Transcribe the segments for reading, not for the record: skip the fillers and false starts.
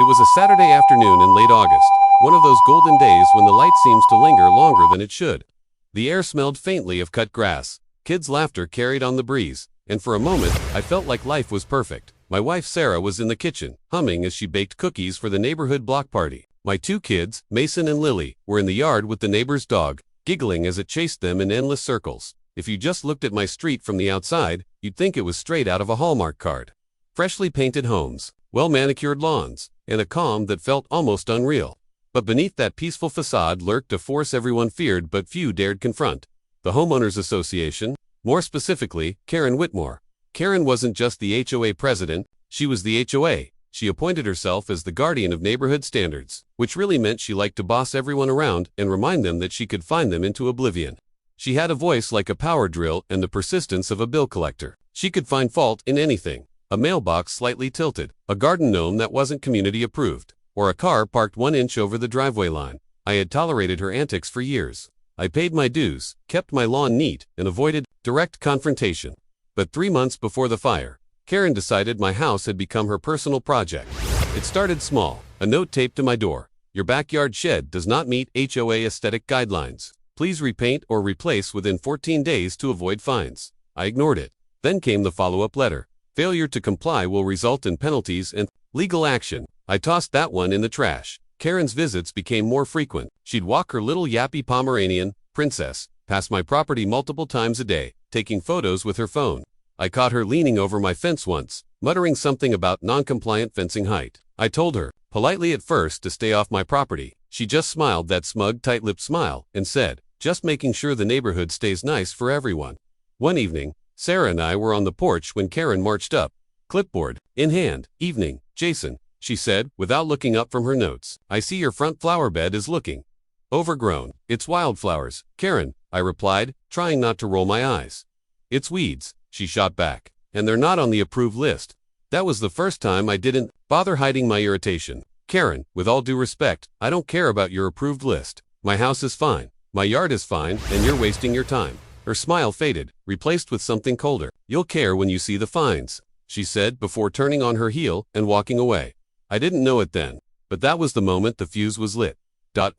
It was a Saturday afternoon in late August, one of those golden days when the light seems to linger longer than it should. The air smelled faintly of cut grass, kids' laughter carried on the breeze, and for a moment, I felt like life was perfect. My wife Sarah was in the kitchen, humming as she baked cookies for the neighborhood block party. My two kids, Mason and Lily, were in the yard with the neighbor's dog, giggling as it chased them in endless circles. If you just looked at my street from the outside, you'd think it was straight out of a Hallmark card. Freshly painted homes, well-manicured lawns, and a calm that felt almost unreal. But beneath that peaceful facade lurked a force everyone feared but few dared confront. The Homeowners Association, more specifically, Karen Whitmore. Karen wasn't just the HOA president, she was the HOA. She appointed herself as the guardian of neighborhood standards, which really meant she liked to boss everyone around and remind them that she could find them into oblivion. She had a voice like a power drill and the persistence of a bill collector. She could find fault in anything. A mailbox slightly tilted, a garden gnome that wasn't community approved, or a car parked 1 inch over the driveway line. I had tolerated her antics for years. I paid my dues, kept my lawn neat, and avoided direct confrontation. But 3 months before the fire, Karen decided my house had become her personal project. It started small, a note taped to my door. Your backyard shed does not meet HOA aesthetic guidelines. Please repaint or replace within 14 days to avoid fines. I ignored it. Then came the follow-up letter. Failure to comply will result in penalties and legal action. I tossed that one in the trash. Karen's visits became more frequent. She'd walk her little yappy Pomeranian, Princess, past my property multiple times a day, taking photos with her phone. I caught her leaning over my fence once, muttering something about non-compliant fencing height. I told her, politely at first, to stay off my property. She just smiled that smug, tight-lipped smile and said, just making sure the neighborhood stays nice for everyone. One evening, Sarah and I were on the porch when Karen marched up, clipboard in hand. Evening, Jason, she said, without looking up from her notes. I see your front flower bed is looking overgrown. It's wildflowers, Karen, I replied, trying not to roll my eyes. It's weeds, she shot back, and they're not on the approved list. That was the first time I didn't bother hiding my irritation. Karen, with all due respect, I don't care about your approved list. My house is fine, my yard is fine, and you're wasting your time. Her smile faded, replaced with something colder. You'll care when you see the fines, she said before turning on her heel and walking away. I didn't know it then, but that was the moment the fuse was lit.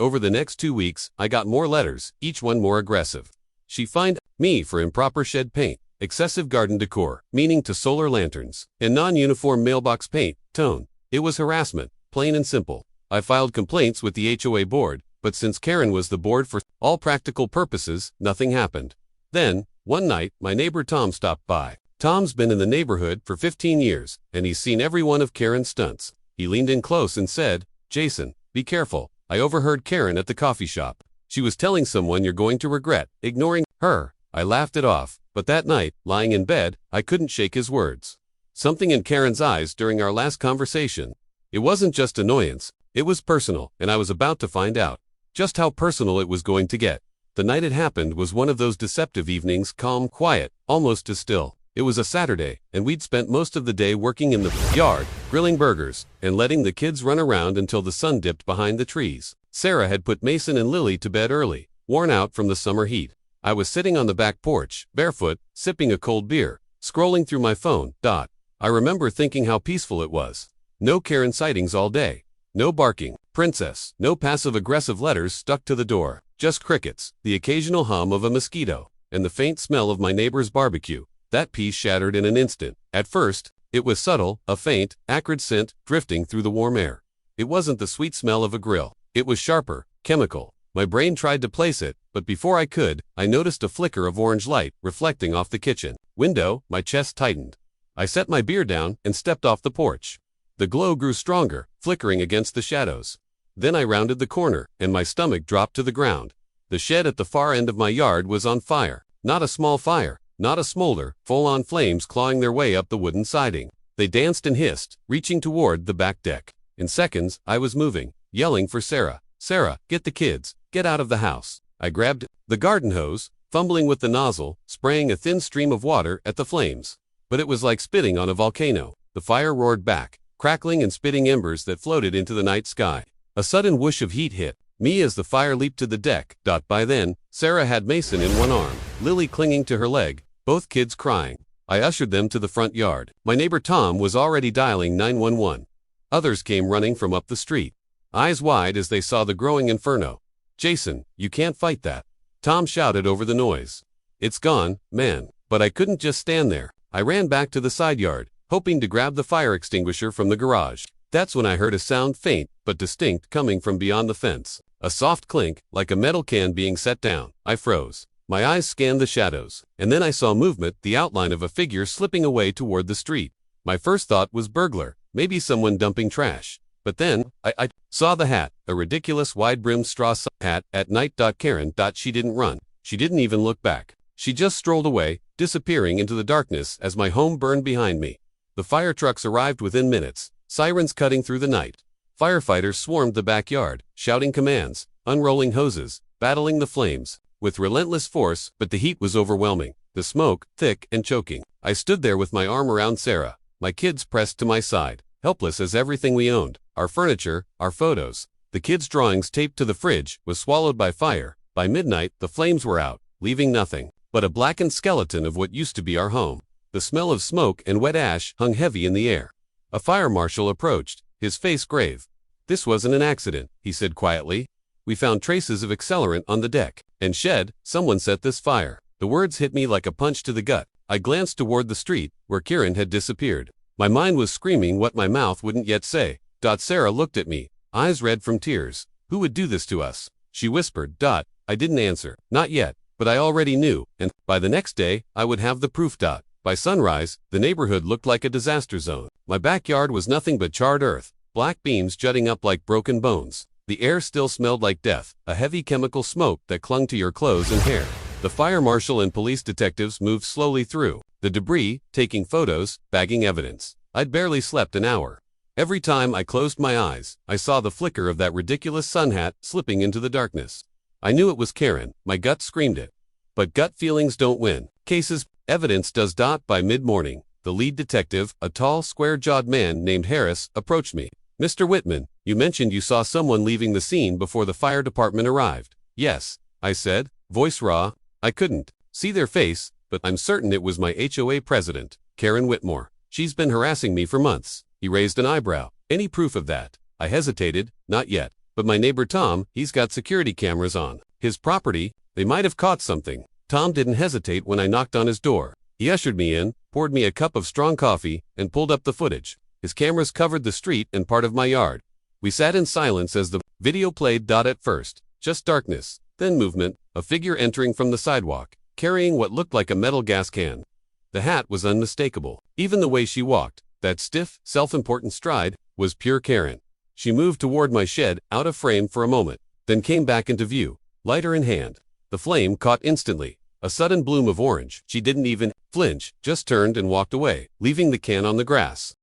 Over the next 2 weeks, I got more letters, each one more aggressive. She fined me for improper shed paint, excessive garden decor, meaning to solar lanterns, and non-uniform mailbox paint, tone. It was harassment, plain and simple. I filed complaints with the HOA board, but since Karen was the board for all practical purposes, nothing happened. Then, one night, my neighbor Tom stopped by. Tom's been in the neighborhood for 15 years, and he's seen every one of Karen's stunts. He leaned in close and said, Jason, be careful. I overheard Karen at the coffee shop. She was telling someone you're going to regret ignoring her. I laughed it off, but that night, lying in bed, I couldn't shake his words. Something in Karen's eyes during our last conversation. It wasn't just annoyance, it was personal, and I was about to find out just how personal it was going to get. The night it happened was one of those deceptive evenings, calm, quiet, almost as still. It was a Saturday, and we'd spent most of the day working in the yard, grilling burgers, and letting the kids run around until the sun dipped behind the trees. Sarah had put Mason and Lily to bed early, worn out from the summer heat. I was sitting on the back porch, barefoot, sipping a cold beer, scrolling through my phone. I remember thinking how peaceful it was. No Karen sightings all day. No barking, Princess, no passive-aggressive letters stuck to the door. Just crickets, the occasional hum of a mosquito, and the faint smell of my neighbor's barbecue. That peace shattered in an instant. At first, it was subtle, a faint, acrid scent drifting through the warm air. It wasn't the sweet smell of a grill. It was sharper, chemical. My brain tried to place it, but before I could, I noticed a flicker of orange light reflecting off the kitchen window. My chest tightened. I set my beer down and stepped off the porch. The glow grew stronger, flickering against the shadows. Then I rounded the corner, and my stomach dropped to the ground. The shed at the far end of my yard was on fire. Not a small fire, not a smolder, full-on flames clawing their way up the wooden siding. They danced and hissed, reaching toward the back deck. In seconds, I was moving, yelling for Sarah. Sarah, get the kids, get out of the house. I grabbed the garden hose, fumbling with the nozzle, spraying a thin stream of water at the flames. But it was like spitting on a volcano. The fire roared back, crackling and spitting embers that floated into the night sky. A sudden whoosh of heat hit me as the fire leaped to the deck. By then, Sarah had Mason in one arm, Lily clinging to her leg, both kids crying. I ushered them to the front yard. My neighbor Tom was already dialing 911. Others came running from up the street, eyes wide as they saw the growing inferno. "Jason, you can't fight that," Tom shouted over the noise. "It's gone, man." But I couldn't just stand there. I ran back to the side yard, hoping to grab the fire extinguisher from the garage. That's when I heard a sound, faint but distinct, coming from beyond the fence. A soft clink, like a metal can being set down. I froze. My eyes scanned the shadows, and then I saw movement, the outline of a figure slipping away toward the street. My first thought was burglar, maybe someone dumping trash. But then, I saw the hat, a ridiculous wide-brimmed straw hat at night. Karen. She didn't run. She didn't even look back. She just strolled away, disappearing into the darkness as my home burned behind me. The fire trucks arrived within minutes, sirens cutting through the night. Firefighters swarmed the backyard, shouting commands, unrolling hoses, battling the flames with relentless force, but the heat was overwhelming, the smoke thick and choking. I stood there with my arm around Sarah, my kids pressed to my side, helpless as everything we owned, our furniture, our photos, the kids' drawings taped to the fridge, was swallowed by fire. By midnight, the flames were out, leaving nothing but a blackened skeleton of what used to be our home. The smell of smoke and wet ash hung heavy in the air. A fire marshal approached, his face grave. "This wasn't an accident," he said quietly. "We found traces of accelerant on the deck and shed. Someone set this fire." The words hit me like a punch to the gut. I glanced toward the street, where Karen had disappeared. My mind was screaming what my mouth wouldn't yet say. Sarah looked at me, eyes red from tears. "Who would do this to us?" she whispered. I didn't answer. Not yet, but I already knew, and by the next day, I would have the proof. By sunrise, the neighborhood looked like a disaster zone. My backyard was nothing but charred earth, black beams jutting up like broken bones. The air still smelled like death, a heavy chemical smoke that clung to your clothes and hair. The fire marshal and police detectives moved slowly through the debris, taking photos, bagging evidence. I'd barely slept an hour. Every time I closed my eyes, I saw the flicker of that ridiculous sun hat slipping into the darkness. I knew it was Karen, my gut screamed it. But gut feelings don't win cases, evidence does. By mid-morning, the lead detective, a tall, square-jawed man named Harris, approached me. "Mr. Whitman, you mentioned you saw someone leaving the scene before the fire department arrived." "Yes," I said, voice raw. I couldn't see their face, but I'm certain it was my HOA president, Karen Whitmore. "She's been harassing me for months." He raised an eyebrow. "Any proof of that?" I hesitated. "Not yet. But my neighbor Tom, he's got security cameras on his property. They might have caught something." Tom didn't hesitate when I knocked on his door. He ushered me in, poured me a cup of strong coffee, and pulled up the footage. His cameras covered the street and part of my yard. We sat in silence as the video played. At first, just darkness, then movement, a figure entering from the sidewalk, carrying what looked like a metal gas can. The hat was unmistakable. Even the way she walked, that stiff, self-important stride, was pure Karen. She moved toward my shed, out of frame for a moment, then came back into view, lighter in hand. The flame caught instantly. A sudden bloom of orange. She didn't even flinch, just turned and walked away, leaving the can on the grass.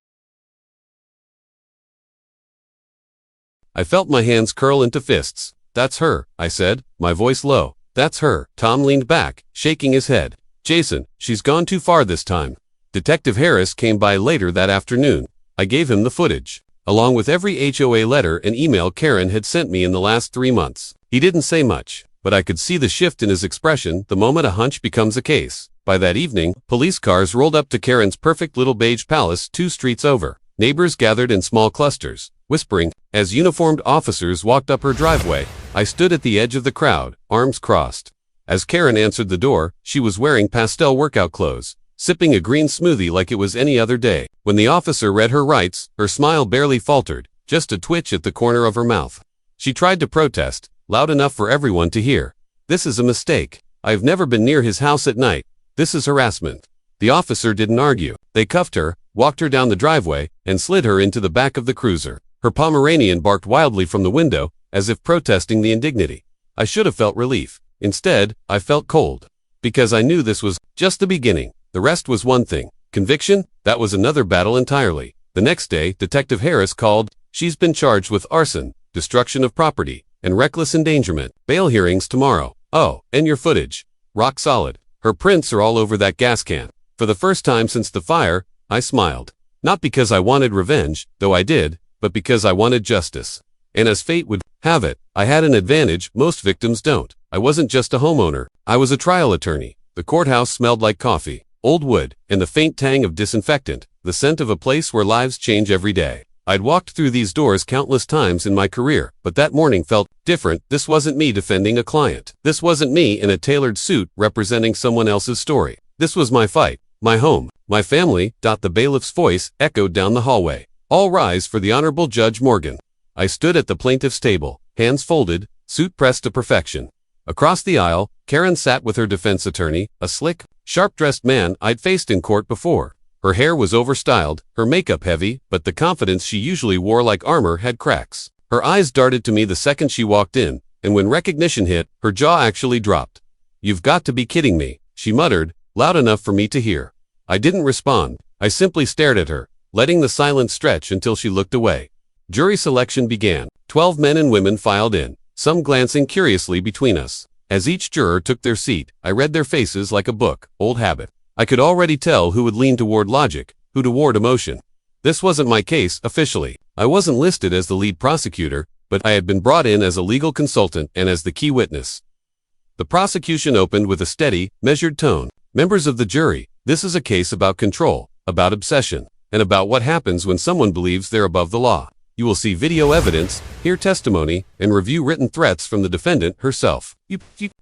I felt my hands curl into fists. "That's her," I said, my voice low. "That's her." Tom leaned back, shaking his head. "Jason, she's gone too far this time." Detective Harris came by later that afternoon. I gave him the footage, along with every HOA letter and email Karen had sent me in the last 3 months. He didn't say much, but I could see the shift in his expression the moment a hunch becomes a case. By that evening, police cars rolled up to Karen's perfect little beige palace 2 streets over. Neighbors gathered in small clusters, whispering. As uniformed officers walked up her driveway, I stood at the edge of the crowd, arms crossed. As Karen answered the door, she was wearing pastel workout clothes, sipping a green smoothie like it was any other day. When the officer read her rights, her smile barely faltered, just a twitch at the corner of her mouth. She tried to protest, loud enough for everyone to hear. "This is a mistake. I've never been near his house at night. This is harassment." The officer didn't argue. They cuffed her, walked her down the driveway, and slid her into the back of the cruiser. Her Pomeranian barked wildly from the window, as if protesting the indignity. I should have felt relief. Instead, I felt cold. Because I knew this was just the beginning. The rest was one thing. Conviction? That was another battle entirely. The next day, Detective Harris called. "She's been charged with arson, destruction of property, and reckless endangerment. Bail hearings tomorrow." "Oh, and your footage. Rock solid. Her prints are all over that gas can." For the first time since the fire, I smiled. Not because I wanted revenge, though I did, but because I wanted justice. And as fate would have it, I had an advantage most victims don't. I wasn't just a homeowner. I was a trial attorney. The courthouse smelled like coffee, old wood, and the faint tang of disinfectant, the scent of a place where lives change every day. I'd walked through these doors countless times in my career, but that morning felt different. This wasn't me defending a client. This wasn't me in a tailored suit representing someone else's story. This was my fight, my home, my family. The bailiff's voice echoed down the hallway. All rise for the Honorable Judge Morgan. I stood at the plaintiff's table, hands folded, suit pressed to perfection. Across the aisle, Karen sat with her defense attorney, a slick, sharp-dressed man I'd faced in court before. Her hair was overstyled, her makeup heavy, but the confidence she usually wore like armor had cracks. Her eyes darted to me the second she walked in, and when recognition hit, her jaw actually dropped. "You've got to be kidding me," she muttered, loud enough for me to hear. I didn't respond. I simply stared at her, letting the silence stretch until she looked away. Jury selection began. 12 men and women filed in, some glancing curiously between us. As each juror took their seat, I read their faces like a book, old habit. I could already tell who would lean toward logic, who toward emotion. This wasn't my case, officially. I wasn't listed as the lead prosecutor, but I had been brought in as a legal consultant and as the key witness. The prosecution opened with a steady, measured tone. "Members of the jury, this is a case about control, about obsession, and about what happens when someone believes they're above the law. You will see video evidence, hear testimony, and review written threats from the defendant herself. You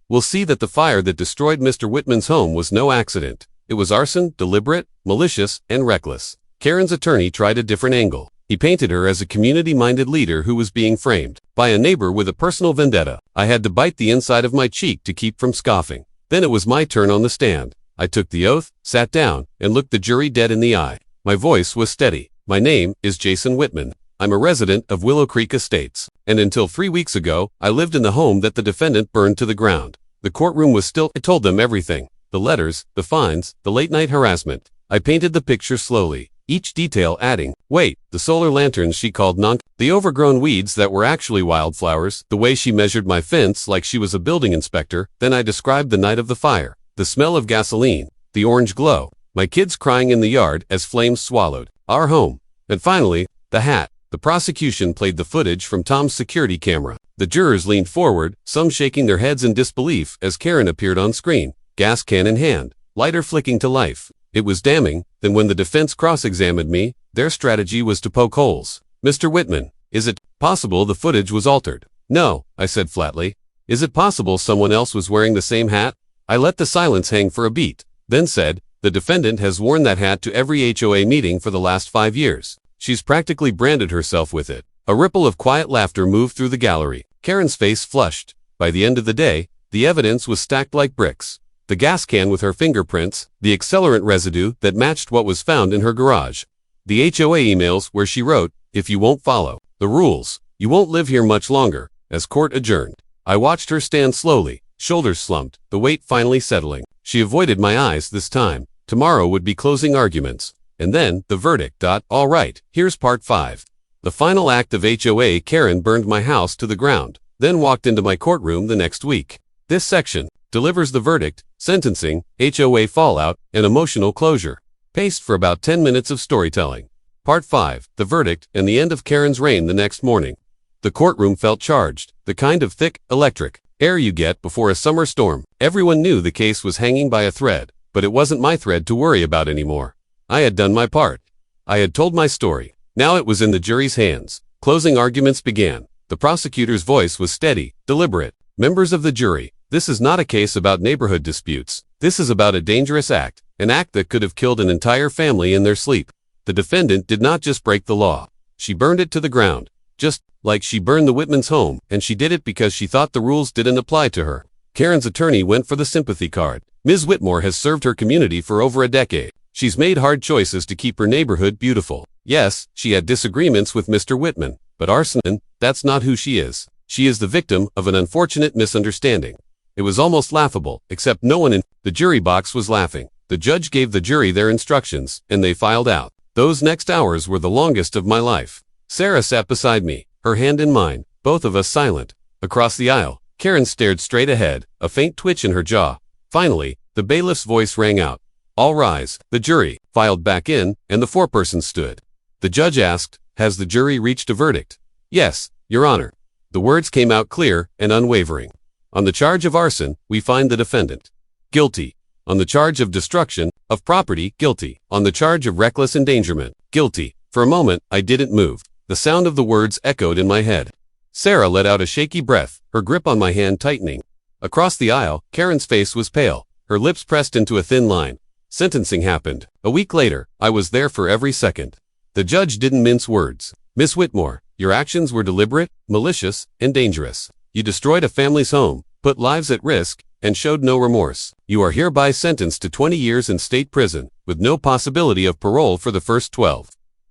will see that the fire that destroyed Mr. Whitman's home was no accident. It was arson, deliberate, malicious, and reckless." Karen's attorney tried a different angle. He painted her as a community-minded leader who was being framed by a neighbor with a personal vendetta. I had to bite the inside of my cheek to keep from scoffing. Then it was my turn on the stand. I took the oath, sat down, and looked the jury dead in the eye. My voice was steady. "My name is Jason Whitman. I'm a resident of Willow Creek Estates, and until 3 weeks ago, I lived in the home that the defendant burned to the ground." The courtroom was still. I told them everything. The letters, the fines, the late-night harassment. I painted the picture slowly, each detail adding, wait, the solar lanterns she called the overgrown weeds that were actually wildflowers, the way she measured my fence like she was a building inspector. Then I described the night of the fire, the smell of gasoline, the orange glow, my kids crying in the yard as flames swallowed our home. And finally, the hat. The prosecution played the footage from Tom's security camera. The jurors leaned forward, some shaking their heads in disbelief as Karen appeared on screen, gas can in hand, lighter flicking to life. It was damning. Then when the defense cross-examined me, their strategy was to poke holes. "Mr. Whitman, is it possible the footage was altered?" "No," I said flatly. "Is it possible someone else was wearing the same hat?" I let the silence hang for a beat, then said, "The defendant has worn that hat to every HOA meeting for the last 5 years. She's practically branded herself with it." A ripple of quiet laughter moved through the gallery. Karen's face flushed. By the end of the day, the evidence was stacked like bricks. The gas can with her fingerprints, the accelerant residue that matched what was found in her garage, the HOA emails where she wrote, "If you won't follow the rules, you won't live here much longer." As court adjourned, I watched her stand slowly, shoulders slumped, the weight finally settling. She avoided my eyes this time. Tomorrow would be closing arguments. And then, the verdict. All right, here's part 5. The final act of HOA. Karen burned my house to the ground, then walked into my courtroom the next week. This section delivers the verdict, sentencing, HOA fallout, and emotional closure. Paced for about 10 minutes of storytelling. Part 5, the verdict, and the end of Karen's reign the next morning. The courtroom felt charged, the kind of thick, electric air you get before a summer storm. Everyone knew the case was hanging by a thread, but it wasn't my thread to worry about anymore. I had done my part. I had told my story. Now it was in the jury's hands. Closing arguments began. The prosecutor's voice was steady, deliberate. "Members of the jury, this is not a case about neighborhood disputes. This is about a dangerous act, an act that could have killed an entire family in their sleep. The defendant did not just break the law. She burned it to the ground, just like she burned the Whitman's home, and she did it because she thought the rules didn't apply to her." Karen's attorney went for the sympathy card. "Ms. Whitmore has served her community for over a decade. She's made hard choices to keep her neighborhood beautiful. Yes, she had disagreements with Mr. Whitman, but arson, that's not who she is. She is the victim of an unfortunate misunderstanding." It was almost laughable, except no one in the jury box was laughing. The judge gave the jury their instructions, and they filed out. Those next hours were the longest of my life. Sarah sat beside me, her hand in mine, both of us silent. Across the aisle, Karen stared straight ahead, a faint twitch in her jaw. Finally, the bailiff's voice rang out. "All rise." The jury filed back in, and the foreperson stood. The judge asked, "Has the jury reached a verdict?" "Yes, Your Honor." The words came out clear and unwavering. "On the charge of arson, we find the defendant guilty. On the charge of destruction of property, guilty. On the charge of reckless endangerment, guilty." For a moment, I didn't move. The sound of the words echoed in my head. Sarah let out a shaky breath, her grip on my hand tightening. Across the aisle, Karen's face was pale, her lips pressed into a thin line. Sentencing happened. A week later, I was there for every second. The judge didn't mince words. Miss Whitmore, your actions were deliberate, malicious, and dangerous. You destroyed a family's home, put lives at risk, and showed no remorse. You are hereby sentenced to 20 years in state prison, with no possibility of parole for the first 12.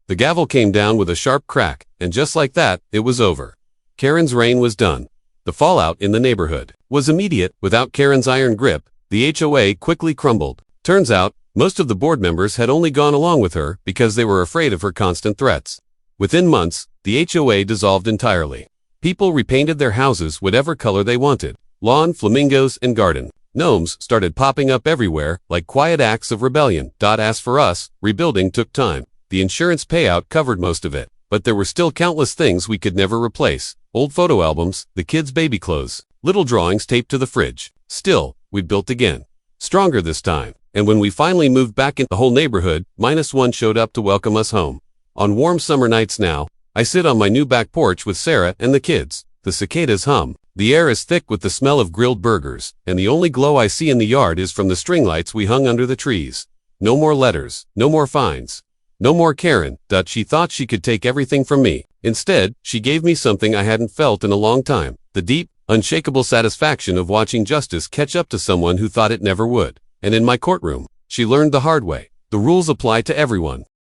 The gavel came down with a sharp crack, and just like that, it was over. Karen's reign was done. The fallout in the neighborhood was immediate. Without Karen's iron grip, the HOA quickly crumbled. Turns out, most of the board members had only gone along with her because they were afraid of her constant threats. Within months, the HOA dissolved entirely. People repainted their houses whatever color they wanted. Lawn, flamingos, and garden gnomes started popping up everywhere like quiet acts of rebellion. As for us, rebuilding took time. The insurance payout covered most of it, but there were still countless things we could never replace. Old photo albums, the kids' baby clothes, little drawings taped to the fridge. Still, we built again. Stronger this time. And when we finally moved back in, the whole neighborhood, -1 showed up to welcome us home. On warm summer nights now, I sit on my new back porch with Sarah and the kids. The cicadas hum. The air is thick with the smell of grilled burgers, and the only glow I see in the yard is from the string lights we hung under the trees. No more letters, no more fines. No more Karen. She thought she could take everything from me. Instead, she gave me something I hadn't felt in a long time. The deep, unshakable satisfaction of watching justice catch up to someone who thought it never would. And in my courtroom, she learned the hard way. The rules apply to everyone.